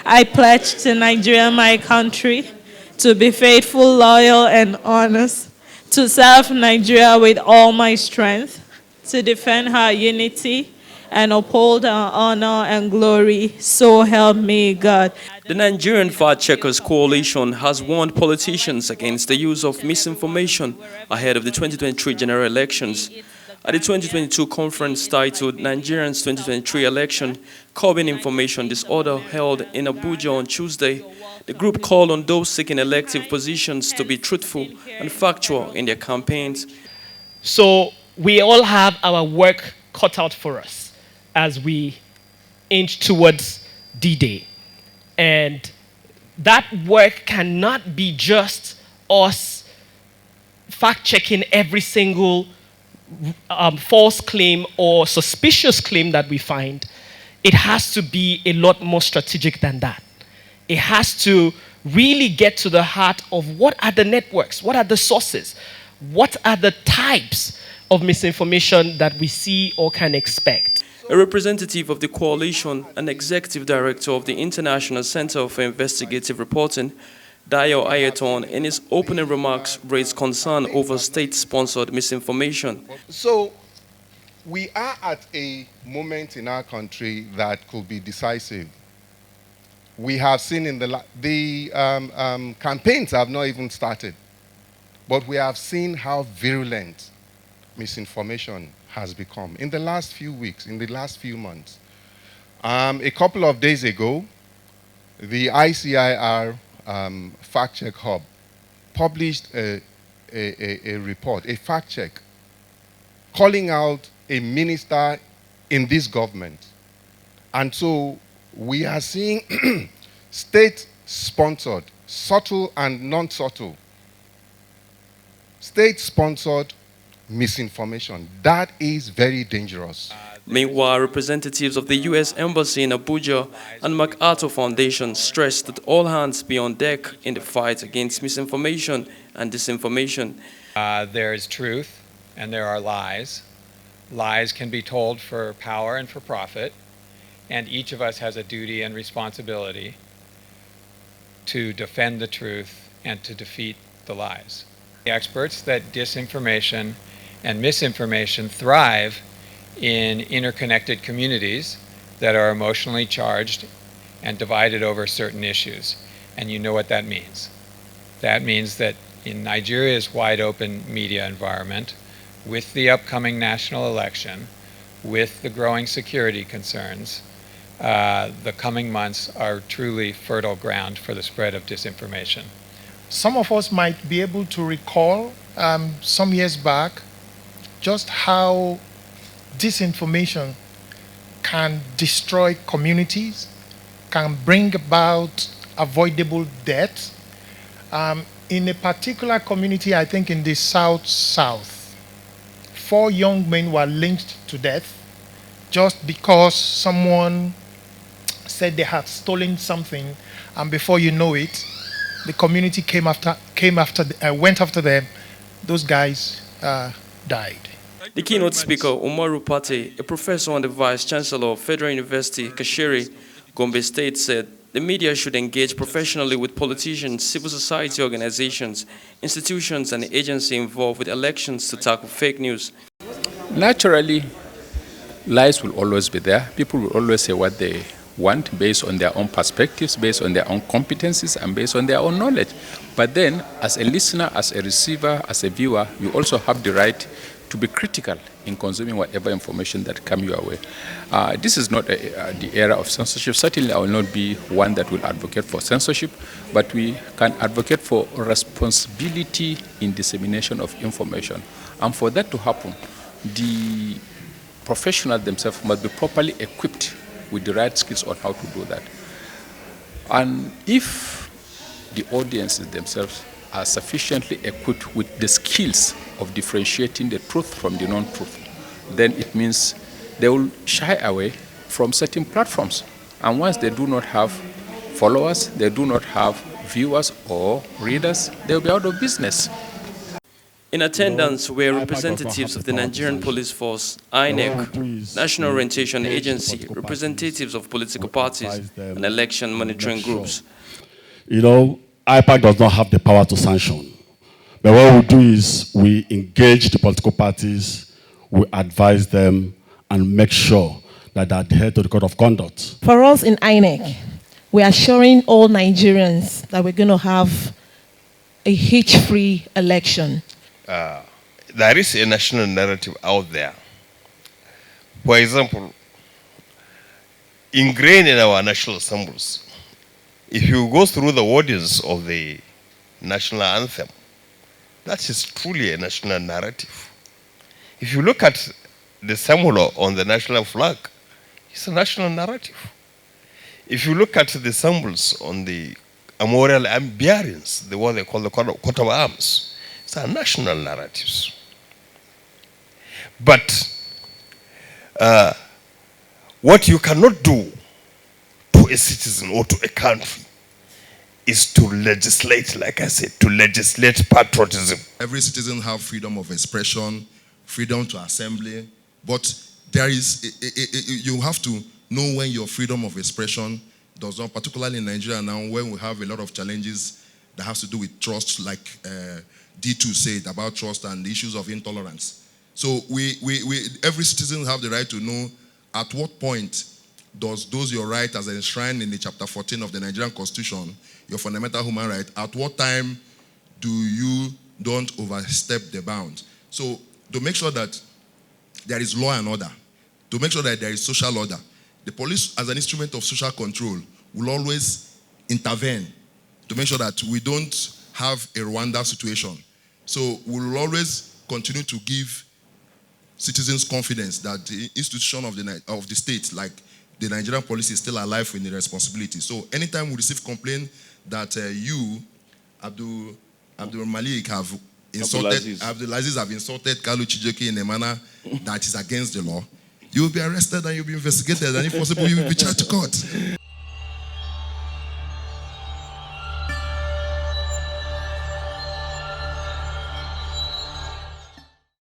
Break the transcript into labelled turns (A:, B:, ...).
A: I pledge to Nigeria, my country, to be faithful, loyal, and honest, to serve Nigeria with all my strength, to defend her unity, and uphold her honor and glory. So help me God.
B: The Nigerian Fact Checkers Coalition has warned politicians against the use of misinformation ahead of the 2023 general elections. At the 2022 conference titled Nigerians 2023 Election, Curbing Information Disorder held in Abuja on Tuesday, the group called on those seeking elective positions to be truthful and factual in their campaigns.
C: So we all have our work cut out for us as we inch towards D-Day. And that work cannot be just us fact-checking every single false claim or suspicious claim that we find. It has to be a lot more strategic than that. It has to really get to the heart of what are the networks, what are the sources, what are the types of misinformation that we see or can expect.
B: A representative of the coalition and executive director of the International Center for Investigative Reporting, Dayo Ayaton, in his opening remarks raised concern over state-sponsored misinformation.
D: So we are at a moment in our country that could be decisive. We have seen in the campaigns have not even started, but we have seen how virulent misinformation has become in the last few weeks, in the last few months. A couple of days ago, the ICIR Fact Check Hub published a report, a fact check, calling out a minister in this government. And so we are seeing state-sponsored, subtle and non-subtle, state-sponsored misinformation. That is very dangerous.
B: Meanwhile, representatives of the U.S. Embassy in Abuja and MacArthur Foundation stressed that all hands be on deck in the fight against misinformation and disinformation.
E: There is truth and there are lies. Lies can be told for power and for profit, and each of us has a duty and responsibility to defend the truth and to defeat the lies. The experts that disinformation and misinformation thrive in interconnected communities that are emotionally charged and divided over certain issues. And you know what that means. That means that in Nigeria's wide open media environment, with the upcoming national election, with the growing security concerns, the coming months are truly fertile ground for the spread of disinformation.
F: Some of us might be able to recall some years back just how disinformation can destroy communities, can bring about avoidable death. In a particular community, I think in the South, 4 young men were lynched to death just because someone said they had stolen something, and before you know it, the community went after them. Those guys died.
B: The keynote speaker, Umaru Pate, a professor and the vice chancellor of Federal University, Kashiri, Gombe State, said the media should engage professionally with politicians, civil society organizations, institutions, and agencies involved with elections to tackle fake news.
G: Naturally, lies will always be there. People will always say what they want based on their own perspectives, based on their own competencies, and based on their own knowledge. But then, as a listener, as a receiver, as a viewer, you also have the right to be critical in consuming whatever information that comes your way. This is not the era of censorship. Certainly, I will not be one that will advocate for censorship, but we can advocate for responsibility in dissemination of information. And for that to happen, the professionals themselves must be properly equipped with the right skills on how to do that. And if the audiences themselves are sufficiently equipped with the skills of differentiating the truth from the non-truth, then it means they will shy away from certain platforms. And once they do not have followers, they do not have viewers or readers, they will be out of business.
B: In attendance were representatives of the Nigerian Police Force, INEC, National Orientation Agency, representatives of political parties, and election monitoring groups.
H: You know, IPAC does not have the power to sanction. But what we do is we engage the political parties, we advise them, and make sure that they adhere to the code of conduct.
I: For us in INEC, we are assuring all Nigerians that we're going to have a hitch-free election.
J: There is a national narrative out there. For example, ingrained in our national symbols, if you go through the words of the national anthem, that is truly a national narrative. If you look at the symbol on the national flag, it's a national narrative. If you look at the symbols on the armorial bearings, the what they call the coat of arms, it's a national narratives. But what you cannot do to a citizen or to a country is to legislate, like I said, to legislate patriotism.
K: Every citizen have freedom of expression, freedom to assembly, but there is, you have to know when your freedom of expression does not, particularly in Nigeria now, when we have a lot of challenges that has to do with trust, like D2 said about trust and the issues of intolerance. So every citizen have the right to know at what point does those your right as enshrined in the chapter 14 of the Nigerian Constitution, your fundamental human right, at what time do you don't overstep the bounds? So to make sure that there is law and order, to make sure that there is social order, the police as an instrument of social control will always intervene to make sure that we don't have a Rwanda situation. So we will always continue to give citizens confidence that the institution of the state, like the Nigerian police, is still alive in the responsibility. So anytime we receive complaint that you, Abdul Malik, have insulted, Abdulaziz have insulted Kalu Chijioke in a manner that is against the law, you will be arrested and you'll be investigated, and if possible, you will be charged to court.